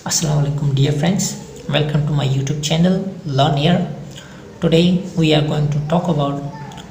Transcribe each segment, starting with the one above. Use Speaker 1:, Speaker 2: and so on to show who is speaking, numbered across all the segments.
Speaker 1: Assalamu alaikum dear friends, welcome to my YouTube channel Learn Here. Today we are going to talk about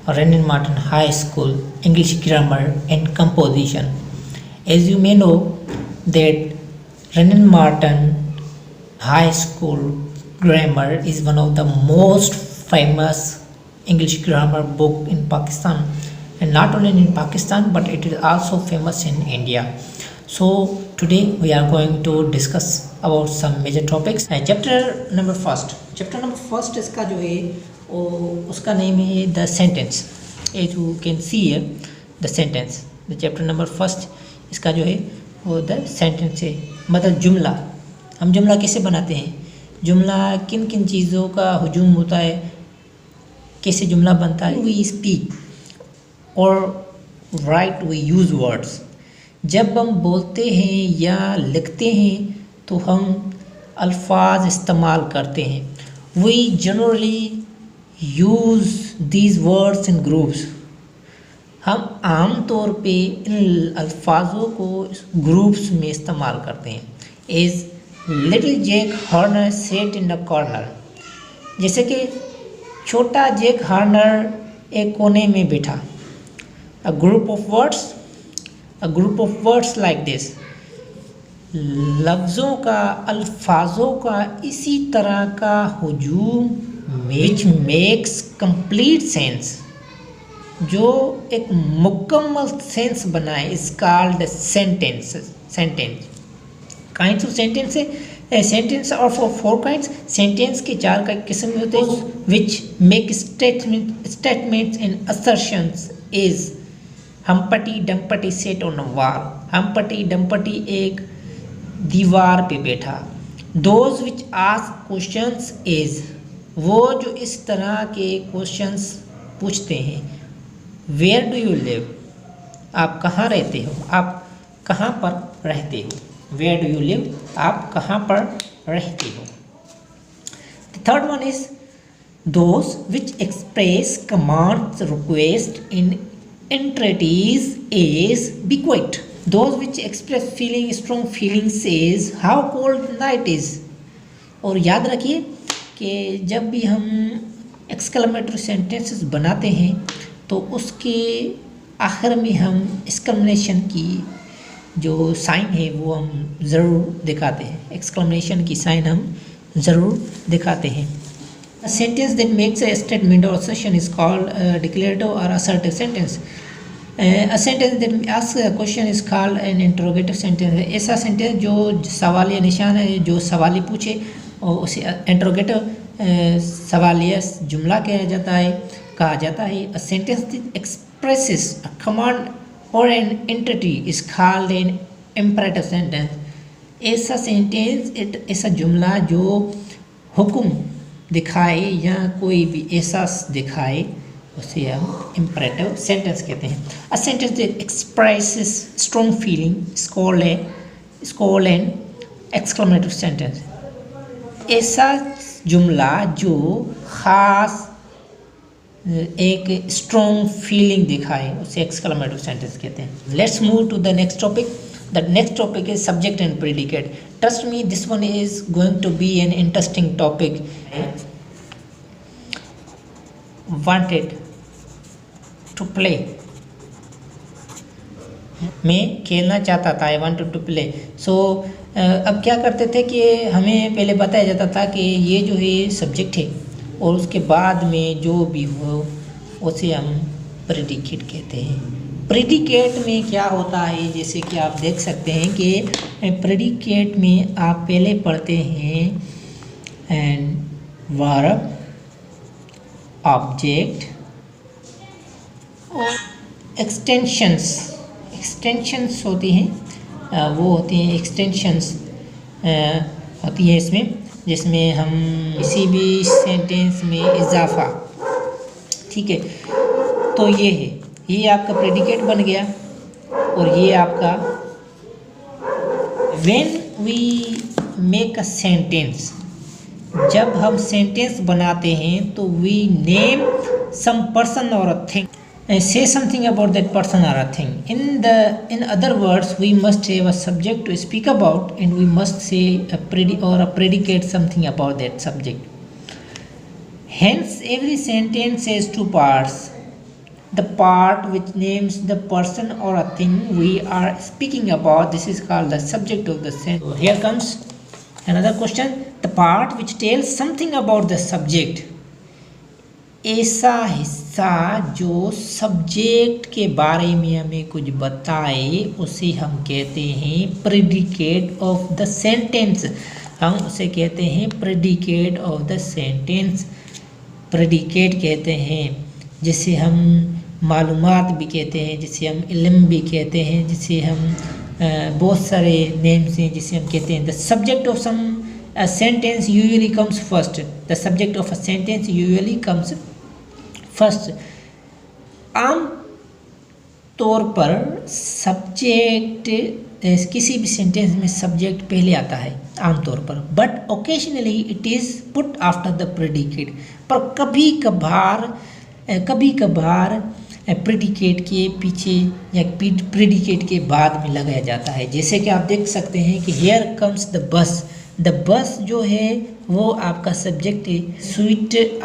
Speaker 1: Renan Martin High School English Grammar and Composition. As you may know that Renan Martin High School Grammar is one of the most famous English grammar book in Pakistan, and not only in Pakistan but it is also famous in India. So today we are going to discuss about some major topics. Chapter number first इसका जो है वो उसका name है the sentence. As you can see here the sentence. The chapter number first इसका जो है वो द सेंटेंस है, मतलब जुमला. हम जुमला कैसे बनाते हैं, जुमला किन किन चीज़ों का हुजूम होता है, कैसे जुमला बनता है. वी स्पीक और राइट वी यूज़ वर्ड्स. जब हम बोलते हैं या लिखते हैं तो हम अल्फाज इस्तेमाल करते हैं. We generally use these words in groups. हम आम तौर पे इन अल्फाजों को ग्रुप्स में इस्तेमाल करते हैं. As little Jack Horner sat in the corner. जैसे कि छोटा जैक हॉर्नर एक कोने में बैठा. A group of words like this. लफ्ज़ों का, अल्फाजों का इसी तरह का हुजूम विच मेक्स कंप्लीट सेंस, जो एक मुकम्मल सेंस बनाए, is called sentence. Kinds of sentence है. Sentence of four kinds. Sentence के चार किस्म होते हैं. Which make statements and assertions is Humpty Dumpty sat on a wall. Humpty Dumpty एक दीवार पे बैठा. Those which ask questions is वो जो इस तरह के क्वेश्चंस पूछते हैं. वेयर डू यू लिव, आप कहाँ रहते हो, आप कहाँ पर रहते हो. वेयर डू यू लिव, आप कहाँ पर रहते हो. The third one is those which express commands request in entreaties is be quiet. Those which express feeling, strong feelings is how cold night is. और याद रखिए कि जब भी हम एक्सक्लेमेटरी सेंटेंसेस बनाते हैं तो उसके आखिर में हम एक्सक्लेमेशन की जो साइन है वो हम ज़रूर दिखाते हैं. एक्सक्लेमेशन की साइन हम ज़रूर दिखाते हैं. A sentence that makes a statement or assertion is called a declarative or assertive sentence. A sentence that asks a question is called an interrogative sentence. ऐसा सेंटेंस जो सवालिया निशान है, जो सवाली पूछे, और उसे इंटरोगेटिव सवालिया जुमला कहा जाता है. A sentence that expresses a command or an entity is called an imperative sentence. ऐसा सेंटेंस, ऐसा जुमला जो हुक्म दिखाए या कोई भी एहसास दिखाए उसे हम इम्परेटिव सेंटेंस कहते हैं. A sentence that expresses strong feeling is called an exclamative sentence. ऐसा जुमला जो ख़ास एक स्ट्रॉन्ग फीलिंग दिखाए उसे एक्सक्लेमेटिव सेंटेंस कहते हैं. Let's move to the next topic. The next topic is subject and predicate. Trust me, this one is going to be an interesting topic. Wanted to play. मैं खेलना चाहता था. I wanted to play. So अब क्या करते थे कि हमें पहले बताया जाता था कि ये जो है सब्जेक्ट है और उसके बाद में जो भी हो उसे हम प्रेडिकेट कहते हैं. प्रेडिकेट में क्या होता है, जैसे कि आप देख सकते हैं कि प्रेडिकेट में आप पहले पढ़ते हैं एंड वर्ब, ऑब्जेक्ट और एक्सटेंशंस होती हैं. वो होती हैं एक्सटेंशंस होती है इसमें, जिसमें हम किसी भी सेंटेंस में इजाफा. ठीक है, तो ये आपका प्रेडिकेट बन गया और ये आपका. When we make a sentence, जब हम सेंटेंस बनाते हैं तो वी नेम सम पर्सन और a thing. say something about that person or a thing. In other words, we must have a subject to speak about, and we must say a predicate something about that subject. Hence, every sentence has two parts. The part which names the person or a thing we are speaking about, this is called the subject of the sentence. So here comes another question. The part which tells something about the subject. ऐसा हिस्सा जो subject के बारे में हमें कुछ बताए उसे हम कहते हैं प्रेडिकेट ऑफ द सेंटेंस। हम उसे कहते हैं predicate of the sentence. Predicate कहते हैं जिसे हम मालूमात भी कहते हैं, जिसे हम इल्म भी कहते हैं, जिसे हम बहुत सारे नेम्स हैं जिसे हम कहते हैं। The subject of some sentence usually comes first. The subject of a sentence usually comes first. आम तौर पर सब्जेक्ट किसी भी सेंटेंस में सब्जेक्ट पहले आता है आम तौर पर, but occasionally it is put after the predicate. पर कभी कभार प्रेडिकेट के पीछे या प्रेडिकेट के बाद में लगाया जाता है। जैसे कि आप देख सकते हैं कि here comes the bus. The bus जो है वो आपका सब्जेक्ट है। Sweet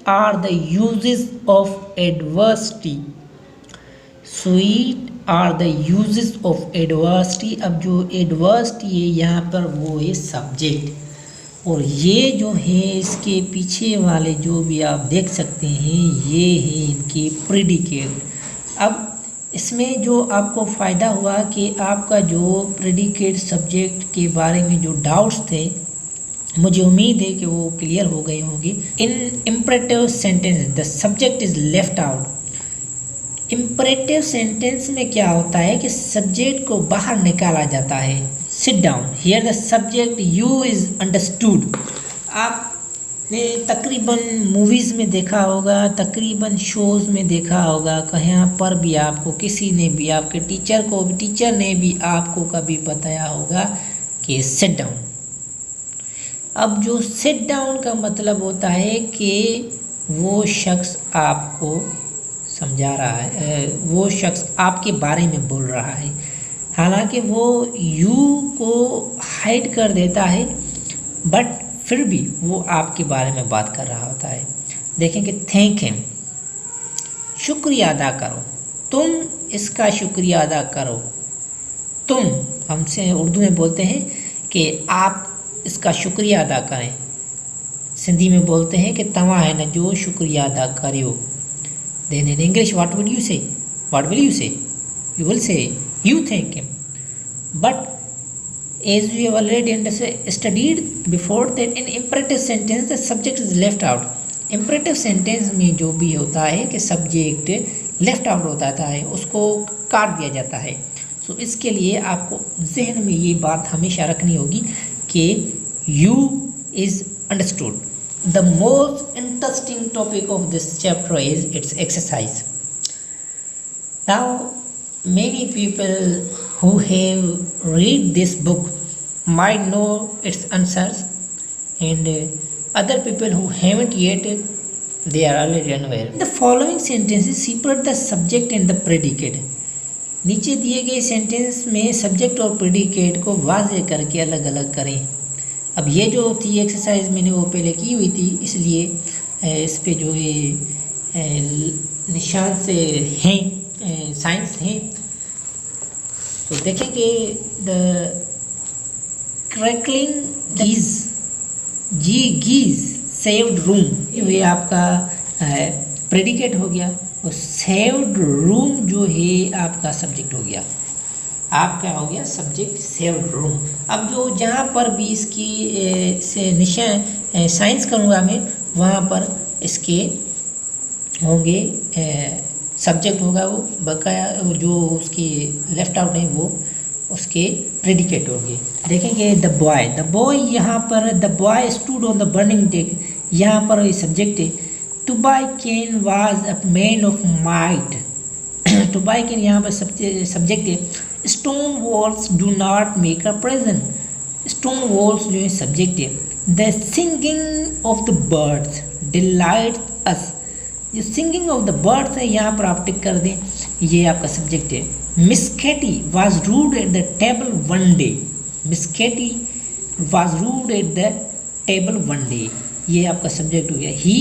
Speaker 1: are the uses of adversity. Sweet are the uses of adversity. अब जो एडवर्सिटी है यहाँ पर वो है सब्जेक्ट, और ये जो है इसके पीछे वाले जो भी आप देख सकते हैं ये है इनके प्रेडिकेट। अब इसमें जो आपको फ़ायदा हुआ कि आपका जो प्रेडिकेट सब्जेक्ट के बारे में जो डाउट्स थे, मुझे उम्मीद है कि वो क्लियर हो गए होंगे। In imperative sentence the subject is left out. Imperative sentence में क्या होता है कि सब्जेक्ट को बाहर निकाला जाता है। Sit down, here the subject you is understood. आपने तकरीबन मूवीज़ में देखा होगा, तकरीबन शोज़ में देखा होगा, कहीं पर भी आपको किसी ने भी, आपके टीचर ने भी आपको कभी बताया होगा कि सिट डाउन। अब जो सिट डाउन का मतलब होता है कि वो शख्स आपको समझा रहा है, वो शख्स आपके बारे में बोल रहा है, हालांकि वो यू को हाइड कर देता है, बट फिर भी वो आपके बारे में बात कर रहा होता है। देखें कि थैंक हिम, शुक्रिया अदा करो, तुम इसका शुक्रिया अदा करो। तुम हमसे उर्दू में बोलते हैं कि आप इसका शुक्रिया अदा करें। सिंधी में बोलते हैं कि तव्हां है न जो शुक्रिया अदा करियो। Then in English, what will you say? What will you say? You will say, you thank him. But as we have already studied before that in imperative sentence, the subject is left out. Imperative sentence में जो भी होता है कि subject left out होता है, उसको काट दिया जाता है। So इसके लिए आपको जहन में ये बात हमेशा रखनी होगी कि you is understood. The most interesting topic of this chapter is its exercise. Now, many people who have read this book might know its answers, and other people who haven't yet, they are already unaware. The following sentences separate the subject and the predicate. नीचे दिए गए sentence में subject और predicate को वाज़ेह करके अलग अलग करें। अब ये जो थी एक्सरसाइज मैंने वो पहले की हुई थी, इसलिए इस पे जो है निशान से हैं साइंस हैं। तो देखें कि द क्रैकलिंग गीज सेव्ड रूम, ये आपका प्रेडिकेट हो गया, और सेव्ड रूम जो है आपका सब्जेक्ट हो गया। आपका हो गया सब्जेक्ट सेव्ड रूम। अब जो जहाँ पर भी इसकी से निशान साइंस करूँगा मैं, वहाँ पर इसके होंगे सब्जेक्ट होगा वो बकाया, जो उसकी लेफ्ट आउट है वो उसके प्रेडिकेट होंगे। देखेंगे द बॉय यहाँ पर the boy stood on the burning deck, यहाँ पर ये सब्जेक्ट है। Tubal Cain was a man of might, Tubal Cain यहाँ पर सब्जेक्ट है। Stone walls do not make a present, stone walls जो है सब्जेक्ट है। The singing of the birds delight us, जो सिंगिंग ऑफ द बर्ड्स है यहाँ पर आप टिक कर दें, ये आपका सब्जेक्ट है। Miss Katy was rude at the table one day, Miss Katy was rude at the table one day, ये आपका सब्जेक्ट हो गया। He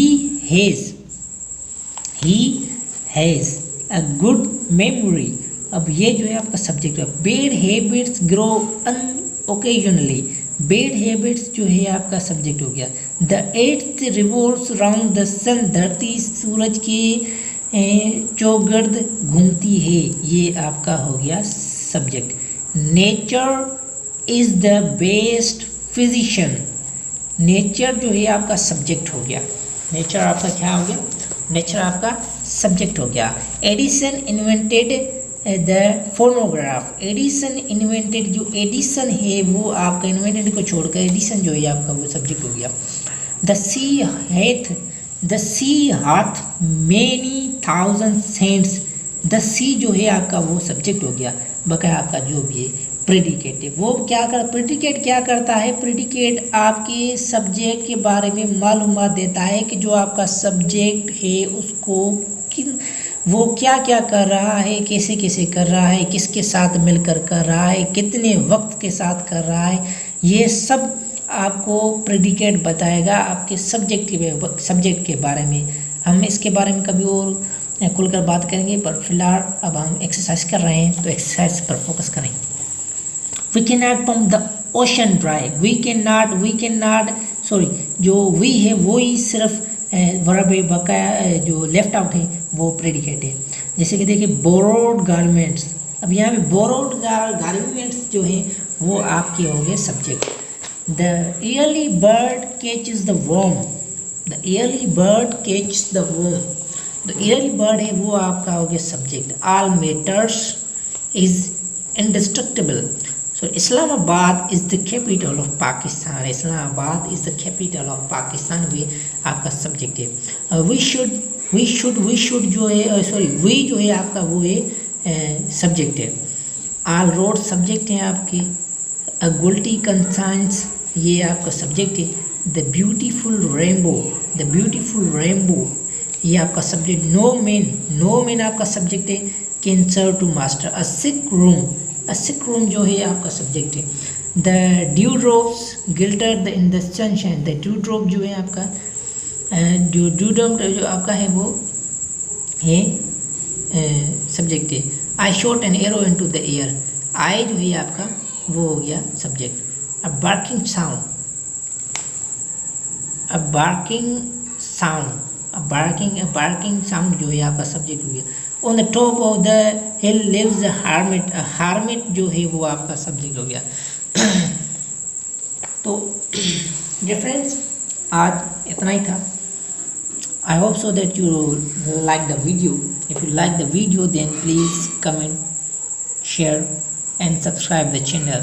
Speaker 1: has a good memory, अब ये जो है आपका सब्जेक्ट है। Bad habits grow unoccasionally, bad habits जो है आपका सब्जेक्ट हो गया। The earth revolves round the sun, धरती सूरज के चौगर्द घूमती है, ये आपका हो गया subject. Nature is the best physician, nature जो है आपका सब्जेक्ट हो गया। नेचर आपका क्या हो गया, नेचर आपका सब्जेक्ट हो गया। Edison invented the phonograph, Edison invented, जो एडिसन है वो आपका इन्वेंटेड को छोड़कर एडिसन जो है आपका वो सब्जेक्ट हो गया। द सी हाथ मैनी थाउजेंड सेंट्स, द सी जो है आपका वो सब्जेक्ट हो गया। बकाया आपका जो भी है प्रेडिकेट है वो क्या कर, प्रेडिकेट क्या करता है, प्रेडिकेट आपके सब्जेक्ट के बारे में मालूमात देता है कि जो आपका सब्जेक्ट है उसको वो क्या क्या कर रहा है, कैसे कैसे कर रहा है, किसके साथ मिलकर कर रहा है, कितने वक्त के साथ कर रहा है, ये सब आपको प्रेडिकेट बताएगा आपके सब्जेक्ट के बारे में। हम इसके बारे में कभी और खुलकर बात करेंगे, पर फिलहाल अब हम एक्सरसाइज कर रहे हैं तो एक्सरसाइज पर फोकस करें। We can not pump the ocean dry, we can not sorry, जो वी है वो ही सिर्फ वर्ब बकाया जो लेफ्ट आउट है वो प्रेडिकेट है। जैसे कि देखिए बोरोड गारमेंट्स, अब यहाँ पे बोरोड गारमेंट्स जो है वो आपके हो गए subject. The early bird catches the worm, the early bird catches the worm, the early bird है वो आपका हो गया subject. all matters is indestructible, so Islamabad is the capital of Pakistan, Islamabad is the capital of Pakistan भी आपका subject है। we should जो है सॉरी we जो है आपका वो है सब्जेक्ट है। all roads सब्जेक्ट हैं आपके। a guilty conscience ये आपका सब्जेक्ट है। द ब्यूटीफुल रेनबो ये आपका सब्जेक्ट। नो मैन आपका सब्जेक्ट है। Can serve two master. A sick room जो है आपका सब्जेक्ट है। The dew drops glitter in the sunshine, the dew drop जो है आपका ड्यू ड्रॉप जो आपका है वो है सब्जेक्ट है। I shot an arrow into the air, I जो है आपका वो हो गया सब्जेक्ट। अ बार्किंग साउंड जो है आपका सब्जेक्ट हो गया। On the top of the hill lives the hermit, hermit जो है वो आपका सब्जेक्ट हो गया। तो डियर फ्रेंड्स आज इतना ही था। I hope so that you like the video. If you like the video then please comment, share and subscribe the channel.